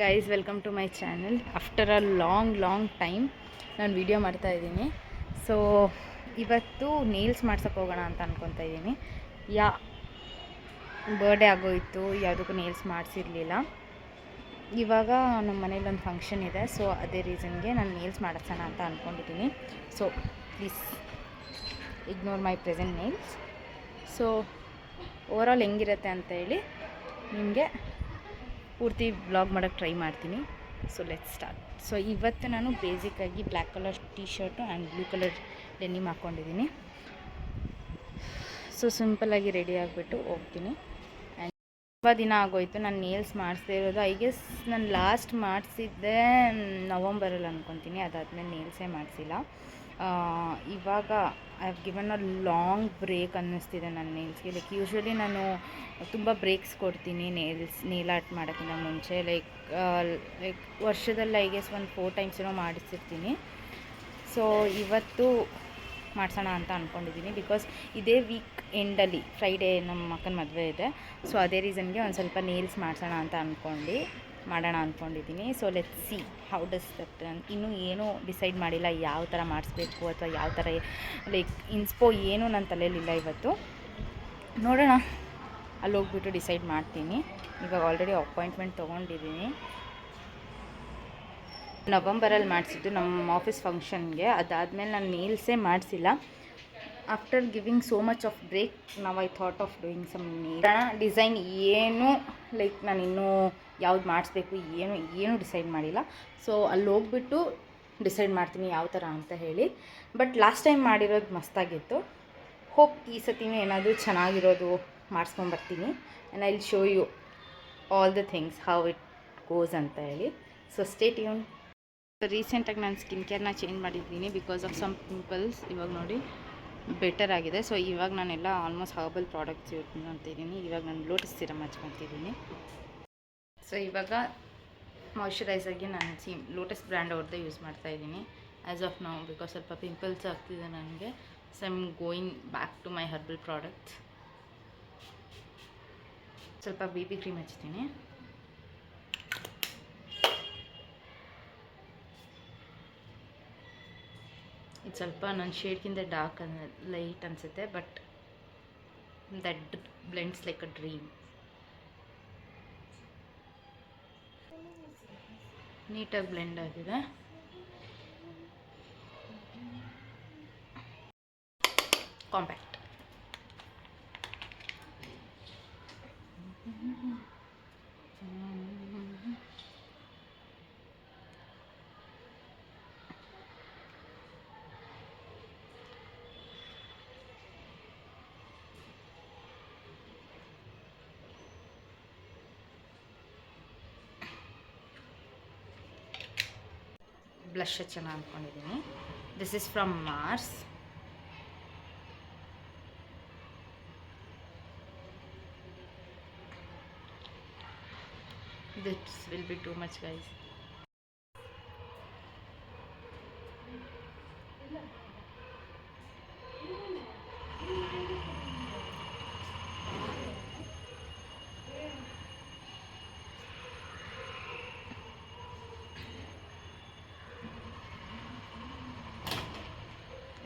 Guys, welcome to my channel. After a long time ನಾನು video ಮಾಡ್ತಾಯಿದ್ದೀನಿ. So ಇವತ್ತು nails ಮಾಡ್ಸೋಕೆ ಹೋಗೋಣ ಅಂತ ಅಂದ್ಕೊತಾ ಇದ್ದೀನಿ. ಬರ್ಡೇ ಆಗೋಯಿತು, ಯಾವುದಕ್ಕೂ ನೇಲ್ಸ್ ಮಾಡಿಸಿರಲಿಲ್ಲ. ಇವಾಗ ನಮ್ಮ ಮನೇಲಿ ಒಂದು ಫಂಕ್ಷನ್ ಇದೆ, ಸೊ ಅದೇ ರೀಸನ್ಗೆ ನಾನು ನೇಲ್ಸ್ ಮಾಡಿಸೋಣ ಅಂತ ಅಂದ್ಕೊಂಡಿದ್ದೀನಿ. So please ignore my present nails. So overall ಹೆಂಗಿರುತ್ತೆ ಅಂತ ಹೇಳಿ ನಿಮಗೆ ಪೂರ್ತಿ ವ್ಲಾಗ್ ಮಾಡೋಕ್ಕೆ ಟ್ರೈ ಮಾಡ್ತೀನಿ. So let's start. ಸೊ ಇವತ್ತು ನಾನು ಬೇಸಿಕ್ಕಾಗಿ black colour T shirt and blue colour denim ಹಾಕ್ಕೊಂಡಿದ್ದೀನಿ. ಸೊ ಸಿಂಪಲ್ಲಾಗಿ ರೆಡಿ ಆಗಿಬಿಟ್ಟು ಹೋಗ್ತೀನಿ. ಆ್ಯಂಡ್ ತುಂಬ ದಿನ ಆಗೋಯಿತು ನಾನು ನೇಲ್ಸ್ ಮಾಡಿಸ್ದೇ ಇರೋದು. ಐ ಗೆಸ್ ನಾನು ಲಾಸ್ಟ್ ಮಾಡಿಸಿದ್ದೆ ನವಂಬರಲ್ಲಿ ಅಂದ್ಕೊತೀನಿ. ಅದಾದಮೇಲೆ ನೇಲ್ಸೇ ಮಾಡಿಸಿಲ್ಲ. ಇವಾಗ I have given a long break ಅನ್ನಿಸ್ತಿದೆ ನನ್ನ ನೇಲ್ಸ್ಗೆ. ಲೈಕ್ ಯೂಶ್ವಲಿ ನಾನು ತುಂಬ ಬ್ರೇಕ್ಸ್ ಕೊಡ್ತೀನಿ ನೇಲ್ ಆರ್ಟ್ ಮಾಡೋಕ್ಕಿಂತ ಮುಂಚೆ. ಲೈಕ್ ವರ್ಷದಲ್ಲಿ ಐ ಗೆಸ್ ಒಂದು 4 times ಏನೋ ಮಾಡಿಸಿರ್ತೀನಿ. ಸೊ ಇವತ್ತು ಮಾಡಿಸೋಣ ಅಂತ ಅಂದ್ಕೊಂಡಿದ್ದೀನಿ. ಬಿಕಾಸ್ ಇದೇ ವೀಕ್ ಎಂಡಲ್ಲಿ ಫ್ರೈಡೇ ನಮ್ಮ ಅಕ್ಕನ ಮದುವೆ ಇದೆ. ಸೊ ಅದೇ ರೀಸನ್ಗೆ ಒಂದು ಸ್ವಲ್ಪ ನೇಲ್ಸ್ ಮಾಡಿಸೋಣ ಅಂತ ಮಾಡೋಣ ಅಂದ್ಕೊಂಡಿದ್ದೀನಿ. So let's see how does that. ಇನ್ನೂ ಏನೂ ಡಿಸೈಡ್ ಮಾಡಿಲ್ಲ ಯಾವ ಥರ ಮಾಡಿಸ್ಬೇಕು ಅಥವಾ ಯಾವ ಥರ ಲೈಕ್ ಇನ್ಸ್ಪೋ ಏನೂ ನನ್ನ ತಲೆಯಲ್ಲಿಲ್ಲ. ಇವತ್ತು ನೋಡೋಣ, ಅಲ್ಲಿ ಹೋಗ್ಬಿಟ್ಟು ಡಿಸೈಡ್ ಮಾಡ್ತೀನಿ. ಇವಾಗ ಆಲ್ರೆಡಿ ಅಪಾಯಿಂಟ್ಮೆಂಟ್ ತೊಗೊಂಡಿದ್ದೀನಿ. ನವಂಬರಲ್ಲಿ ಮಾಡಿಸಿದ್ದು ನಮ್ಮ ಆಫೀಸ್ ಫಂಕ್ಷನ್ಗೆ. ಅದಾದಮೇಲೆ ನಾನು ನೇಲ್ಸೇ ಮಾಡಿಸಿಲ್ಲ. After giving so much of break ನಾವು I thought of doing some design. ಏನು ಲೈಕ್ ನಾನು ಇನ್ನೂ ಯಾವ್ದು ಮಾಡಿಸ್ಬೇಕು ಏನು ಡಿಸೈಡ್ ಮಾಡಿಲ್ಲ. ಸೊ ಅಲ್ಲಿ ಹೋಗ್ಬಿಟ್ಟು ಡಿಸೈಡ್ ಮಾಡ್ತೀನಿ ಯಾವ ಥರ ಅಂತ ಹೇಳಿ. ಬಟ್ ಲಾಸ್ಟ್ ಟೈಮ್ ಮಾಡಿರೋದು ಮಸ್ತಾಗಿತ್ತು. ಹೋಪ್ ಈ ಸತಿನೂ ಏನಾದರೂ ಚೆನ್ನಾಗಿರೋದು ಮಾಡಿಸ್ಕೊಂಬರ್ತೀನಿ. And I will show you all the things how it goes ಅಂತ ಹೇಳಿ. So stay tune. ರೀಸೆಂಟಾಗಿ ನಾನು ಸ್ಕಿನ್ ಕೇರ್ನ ಚೇಂಜ್ ಮಾಡಿದ್ದೀನಿ ಬಿಕಾಸ್ ಆಫ್ ಸಮ್ ಪಿಂಪಲ್ಸ್. ಇವಾಗ ನೋಡಿ ಬೆಟರ್ ಆಗಿದೆ. ಸೊ ಇವಾಗ ನಾನೆಲ್ಲ ಆಲ್ಮೋಸ್ಟ್ ಹರ್ಬಲ್ ಪ್ರಾಡಕ್ಟ್ಸ್ ಯೂಸ್ ಮಾಡ್ತಿದ್ದೀನಿ. ಇವಾಗ ನಾನು ಲೋಟಸ್ ಸಿರಮ್ ಹಚ್ಕೊತಿದ್ದೀನಿ. ಸೊ ಇವಾಗ ಮಾಯ್ಶ್ಚರೈಸರ್ಗೆ ನಾನು ಲೋಟಸ್ ಬ್ರ್ಯಾಂಡ್ ಅವ್ರದ್ದೇ ಯೂಸ್ ಮಾಡ್ತಾಯಿದ್ದೀನಿ ಆ್ಯಸ್ ಆಫ್ ನೌ. ಬಿಕಾಸ್ ಸ್ವಲ್ಪ ಪಿಂಪಲ್ಸ್ ಆಗ್ತಿದೆ ನನಗೆ. So I am going back to my herbal products. ಸ್ವಲ್ಪ ಬೇಬಿ ಕ್ರೀಮ್ ಹಚ್ತೀನಿ. ಇದು ಸ್ವಲ್ಪ ನನ್ನ ಶೇಡ್ಗಿಂತ ಡಾರ್ಕ್ ಲೈಟ್ ಅನಿಸುತ್ತೆ, but that blends like a dream. ನೀಟಾಗಿ ಬ್ಲೆಂಡ್ ಆಗಿದೆ. ಕಾಂಪ್ಯಾಕ್ಟ್. ಬ್ಲಷ್ ಹಚ್ಚೋಣ ಅಂದ್ಕೊಂಡಿದ್ದೀನಿ. This is from Mars. This will be too much, guys.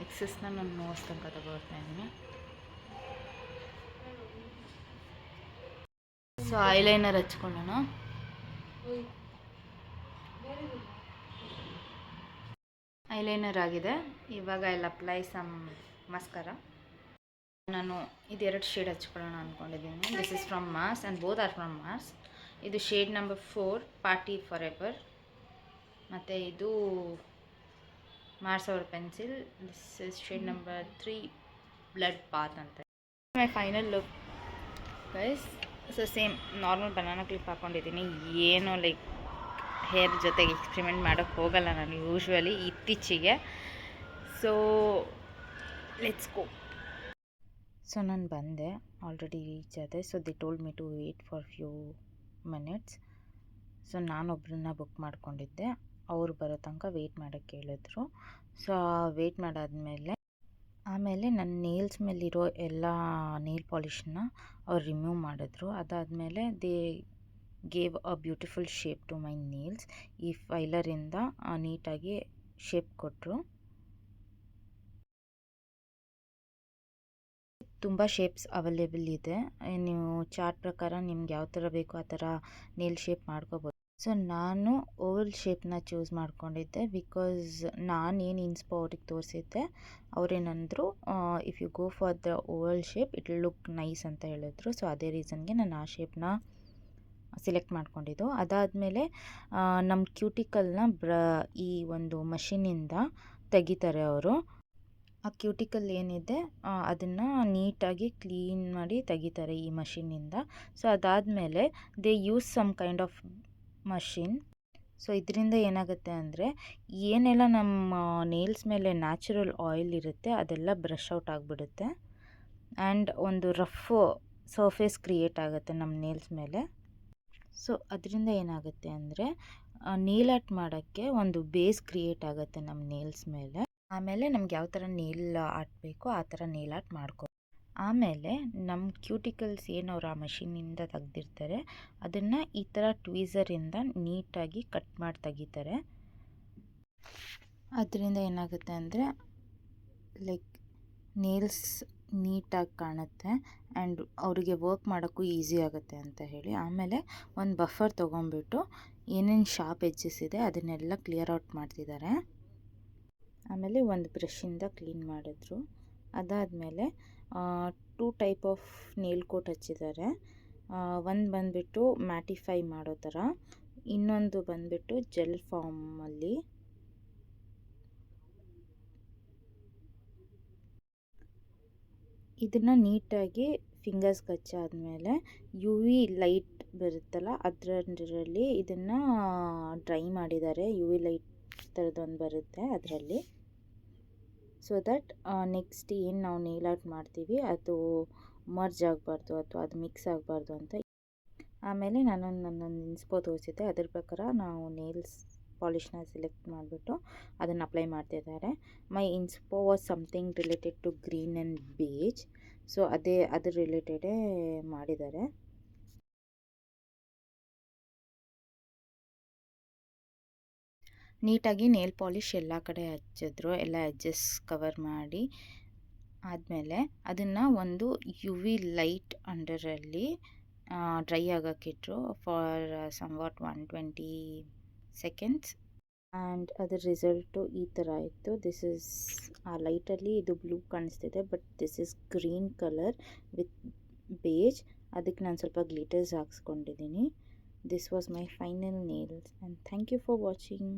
ಎಕ್ಸಸ್ನ ನಾನು ನೋಸ್ ತನಕ ತಗೊಳ್ತಾ ಇದ್ದೀನಿ. So eyeliner ಹಚ್ಕೊಳ್ಳೋಣ. ಐಲೈನರ್ ಆಗಿದೆ. ಇವಾಗ I will apply some mascara. ನಾನು ಇದೆರಡು ಶೇಡ್ ಹಚ್ಕೊಳ್ಳೋಣ ಅಂದ್ಕೊಂಡಿದ್ದೀನಿ. This is from Mars and both are from Mars. ಇದು shade number 4 party forever, ಮತ್ತು ಇದು ಮಾರ್ಸ್ ಅವರ್ pencil. This is shade number 3 blood bath ಅಂತ. My final look guys. So same normal banana clip ಹಾಕ್ಕೊಂಡಿದ್ದೀನಿ. ಏನೋ like hair ಜೊತೆಗೆ experiment ಮಾಡೋಕ್ಕೆ ಹೋಗಲ್ಲ ನಾನು ಯೂಶ್ವಲಿ ಇತ್ತೀಚೆಗೆ. So let's go. ಸೊ ನಾನು ಬಂದೆ, ಆಲ್ರೆಡಿ ರೀಚ್ ಆದೆ. So they told me to wait for few minutes. So ನಾನೊಬ್ಬರನ್ನ ಬುಕ್ ಮಾಡ್ಕೊಂಡಿದ್ದೆ. ಅವ್ರು ಬರೋ ತನಕ ವೆಯ್ಟ್ ಮಾಡೋಕ್ಕೆ ಹೇಳಿದ್ರು. ಸೊ ವೆಯ್ಟ್ ಮಾಡಾದಮೇಲೆ ನನ್ನ ನೇಲ್ಸ್ ಮೇಲಿರೋ ಎಲ್ಲ ನೇಲ್ ಪಾಲಿಷನ್ನ ಅವ್ರು ರಿಮೂವ್ ಮಾಡಿದ್ರು. ಅದಾದಮೇಲೆ gave a beautiful shape to my nails. ಈ ಫೈಲರಿಂದ ನೀಟಾಗಿ ಶೇಪ್ ಕೊಟ್ಟರು. ತುಂಬ ಶೇಪ್ಸ್ ಅವೈಲೇಬಲ್ ಇದೆ. ನೀವು ಚಾರ್ಟ್ ಪ್ರಕಾರ ನಿಮ್ಗೆ ಯಾವ ಥರ ಬೇಕೋ ಆ ಥರ ನೇಲ್ ಶೇಪ್ ಮಾಡ್ಕೋಬೋದು. ಸೊ ನಾನು ಓವಲ್ ಶೇಪ್ನ ಚೂಸ್ ಮಾಡ್ಕೊಂಡಿದ್ದೆ ಬಿಕಾಸ್ ನಾನೇನು ಇನ್ಸ್ಪೋ ಅವ್ರಿಗೆ ತೋರಿಸಿದ್ದೆ. ಅವರೇನಂದರು, if you go for the oval shape it will look nice ಅಂತ ಹೇಳಿದ್ರು. ಸೊ ಅದೇ ರೀಸನ್ಗೆ ನಾನು ಆ ಶೇಪ್ನ ಸೆಲೆಕ್ಟ್ ಮಾಡ್ಕೊಂಡಿದ್ದು. ಅದಾದಮೇಲೆ ನಮ್ಮ ಕ್ಯೂಟಿಕಲ್ನ ಈ ಒಂದು ಮಷೀನಿಂದ ತೆಗಿತಾರೆ ಅವರು. ಆ ಕ್ಯೂಟಿಕಲ್ ಏನಿದೆ ಅದನ್ನು ನೀಟಾಗಿ ಕ್ಲೀನ್ ಮಾಡಿ ತೆಗಿತಾರೆ ಈ ಮಷೀನಿಂದ. ಸೊ ಅದಾದಮೇಲೆ they use some kind of machine. So ಇದರಿಂದ ಏನಾಗುತ್ತೆ ಅಂದರೆ ಏನೆಲ್ಲ ನಮ್ಮ ನೇಲ್ಸ್ ಮೇಲೆ ನ್ಯಾಚುರಲ್ ಆಯಿಲ್ ಇರುತ್ತೆ ಅದೆಲ್ಲ ಬ್ರಷ್ ಔಟ್ ಆಗಿಬಿಡುತ್ತೆ. ಆ್ಯಂಡ್ ಒಂದು ರಫ್ ಸರ್ಫೇಸ್ ಕ್ರಿಯೇಟ್ ಆಗುತ್ತೆ ನಮ್ಮ ನೇಲ್ಸ್ ಮೇಲೆ. ಸೊ ಅದರಿಂದ ಏನಾಗುತ್ತೆ ಅಂದರೆ ನೇಲ್ ಆರ್ಟ್ ಮಾಡೋಕ್ಕೆ ಒಂದು ಬೇಸ್ ಕ್ರಿಯೇಟ್ ಆಗುತ್ತೆ ನಮ್ಮ ನೇಲ್ಸ್ ಮೇಲೆ. ಆಮೇಲೆ ನಮ್ಗೆ ಯಾವ ಥರ ನೇಲ್ ಆರ್ಟ್ ಬೇಕೋ ಆ ಥರ ನೇಲ್ ಆರ್ಟ್ ಮಾಡ್ಕೊ. ಆಮೇಲೆ ನಮ್ಮ ಕ್ಯೂಟಿಕಲ್ಸ್ ಏನು ಅವ್ರು ಆ ಮಷೀನಿಂದ ತೆಗ್ದಿರ್ತಾರೆ ಅದನ್ನು ಈ ಥರ ಟ್ವೀಸರಿಂದ ನೀಟಾಗಿ ಕಟ್ ಮಾಡಿ ತೆಗಿತಾರೆ. ಅದರಿಂದ ಏನಾಗುತ್ತೆ ಅಂದರೆ ಲೈಕ್ ನೇಲ್ಸ್ ನೀಟಾಗಿ ಕಾಣುತ್ತೆ ಆ್ಯಂಡ್ ಅವರಿಗೆ ವರ್ಕ್ ಮಾಡೋಕ್ಕೂ ಈಸಿ ಆಗುತ್ತೆ ಅಂತ ಹೇಳಿ. ಆಮೇಲೆ ಒಂದು ಬಫರ್ ತೊಗೊಂಬಿಟ್ಟು ಏನೇನು ಶಾರ್ಪ್ ಎಡ್ಜಸ್ ಇದೆ ಅದನ್ನೆಲ್ಲ ಕ್ಲಿಯರ್ ಔಟ್ ಮಾಡ್ತಿದ್ದಾರೆ. ಆಮೇಲೆ ಒಂದು ಬ್ರಷಿಂದ ಕ್ಲೀನ್ ಮಾಡಿದ್ರು. ಅದಾದಮೇಲೆ 2 ಟೈಪ್ ಆಫ್ ನೇಲ್ ಕೋಟ್ ಹಚ್ಚಿದ್ದಾರೆ. ಒಂದು ಬಂದುಬಿಟ್ಟು ಮ್ಯಾಟಿಫೈ ಮಾಡೋ ಥರ, ಇನ್ನೊಂದು ಬಂದುಬಿಟ್ಟು ಜೆಲ್ ಫಾರ್ಮಲ್ಲಿ. ಇದನ್ನು ನೀಟಾಗಿ ಫಿಂಗರ್ಸ್ಗೆ ಹಚ್ಚಾದಮೇಲೆ ಯು ವಿ ಲೈಟ್ ಬರುತ್ತಲ್ಲ ಅದರಲ್ಲಿ ಇದನ್ನು ಡ್ರೈ ಮಾಡಿದ್ದಾರೆ. ಯು ವಿ ಲೈಟ್ ಥರದೊಂದು ಬರುತ್ತೆ ಅದರಲ್ಲಿ. ಸೊ ದಟ್ ನೆಕ್ಸ್ಟ್ ಏನು ನಾವು ನೇಲ್ ಆರ್ಟ್ ಮಾಡ್ತೀವಿ ಅದು ಮರ್ಜ್ ಆಗಬಾರ್ದು ಅಥವಾ ಅದು ಮಿಕ್ಸ್ ಆಗಬಾರ್ದು ಅಂತ. ಆಮೇಲೆ ನನ್ನೊಂದು ಇನ್ಸ್ಪೋ ತೋರಿಸಿದ್ದೆ, ಅದ್ರ ಪ್ರಕಾರ ನಾವು ನೇಲ್ಸ್ ಪಾಲಿಷ್ನ ಸೆಲೆಕ್ಟ್ ಮಾಡಿಬಿಟ್ಟು ಅದನ್ನು ಅಪ್ಲೈ ಮಾಡ್ತಿದ್ದಾರೆ. My inspo was something related to green and beige. So ಅದ್ರ ರಿಲೇಟೆಡೇ ಮಾಡಿದ್ದಾರೆ. ನೀಟಾಗಿ ನೇಲ್ ಪಾಲಿಷ್ ಎಲ್ಲ ಕಡೆ ಹಚ್ಚಿದ್ರು, ಎಲ್ಲ ಎಡ್ಜಸ್ ಕವರ್ ಮಾಡಿ ಆದಮೇಲೆ ಅದನ್ನು ಒಂದು ಯು ವಿ ಲೈಟ್ ಅಂಡರಲ್ಲಿ ಡ್ರೈ ಆಗೋಕ್ಕಿಟ್ರು ಫಾರ್ ಸಮ್ವಾಟ್ 120 ಸೆಕೆಂಡ್ಸ್. ಆ್ಯಂಡ್ ಅದರ ರಿಸಲ್ಟು ಈ ಥರ ಇತ್ತು. ದಿಸ್ ಇಸ್ ಆ ಲೈಟಲ್ಲಿ ಇದು ಬ್ಲೂ ಕಾಣಿಸ್ತಿದೆ, but this is green colour with beige. ಅದಕ್ಕೆ ನಾನು ಸ್ವಲ್ಪ ಗ್ಲಿಟರ್ಸ್ ಹಾಕ್ಸ್ಕೊಂಡಿದ್ದೀನಿ. This was my final nails and thank you for watching.